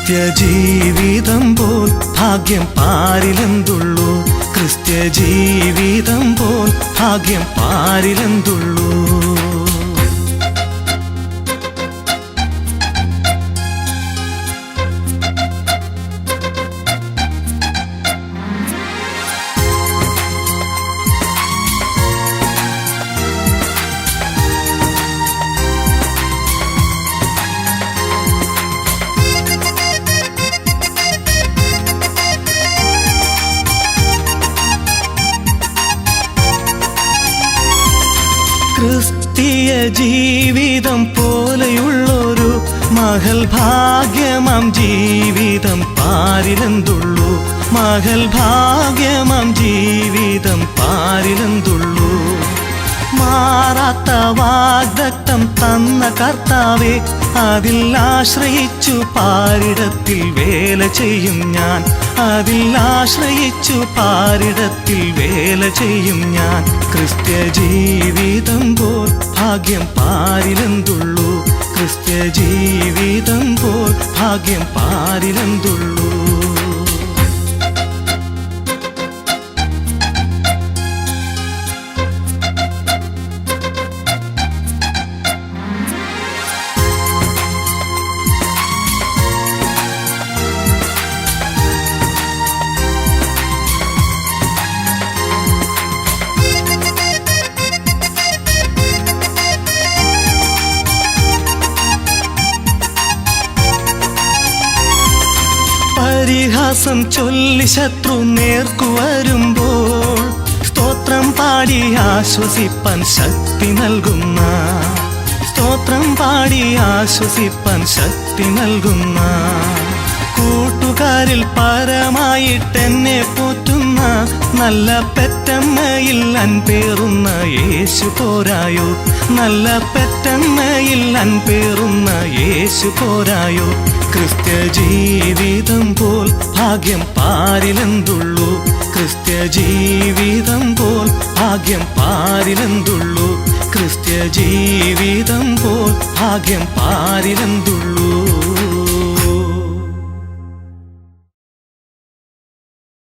ക്രിസ്ത്യ ജീവിതം പോൽ ഭാഗ്യം പാരിലെന്തുള്ളൂ? ക്രിസ്ത്യ ജീവിതം പോൽ ഭാഗ്യം പാരിലെന്തുള്ളൂ? ക്രിസ്തീയ ജീവിതം പോലെയുള്ളൊരു മഹൽ ഭാഗ്യമാം ജീവിതം പാരിലെന്തുള്ളൂ? മഹൽ ഭാഗ്യമാം ജീവിതം പാരിലെന്തുള്ളൂ? മാറാത്ത വാഗ്ദത്തം തന്ന കർത്താവേ, അതിൽ ആശ്രയിച്ചു പാരിടത്തിൽ വേല ചെയ്യും ഞാൻ. അതിൽ ആശ്രയിച്ചു പാരിടത്തിൽ വേല ചെയ്യും ഞാൻ. ക്രിസ്ത്യ ജീവിതം പോൽ ഭാഗ്യം പാരിലെന്തുള്ളൂ? ക്രിസ്ത്യ ജീവിതം പോൽ ഭാഗ്യം പാരിലെന്തുള്ളൂ? പരിഹാസം ചൊല്ലി ശത്രു നേർക്കു വരുമ്പോൾ സ്തോത്രം പാടി ആശ്വസിപ്പാൻ ശക്തി നൽകുന്ന, സ്തോത്രം പാടി ആശ്വസിപ്പാൻ ശക്തി നൽകുന്ന, കൂട്ടുകാരിൽ പരമായിട്ടെന്നെ പോറ്റുന്ന, നല്ല പെറ്റമ്മയിൽ അൻപേറുന്ന യേശു പോരായോ? നല്ല പെറ്റമ്മയിൽ അൻപേറുന്ന യേശു പോരായോ? ക്രിസ്ത്യ ജീവിതം പോൽ ഭാഗ്യം പാരിലെന്തുള്ളൂ? ക്രിസ്ത്യ ജീവിതം പോൽ ഭാഗ്യം പാരിലെന്തുള്ളൂ? ക്രിസ്ത്യ ജീവിതം പോൽ ഭാഗ്യം പാരിലെന്തുള്ളൂ?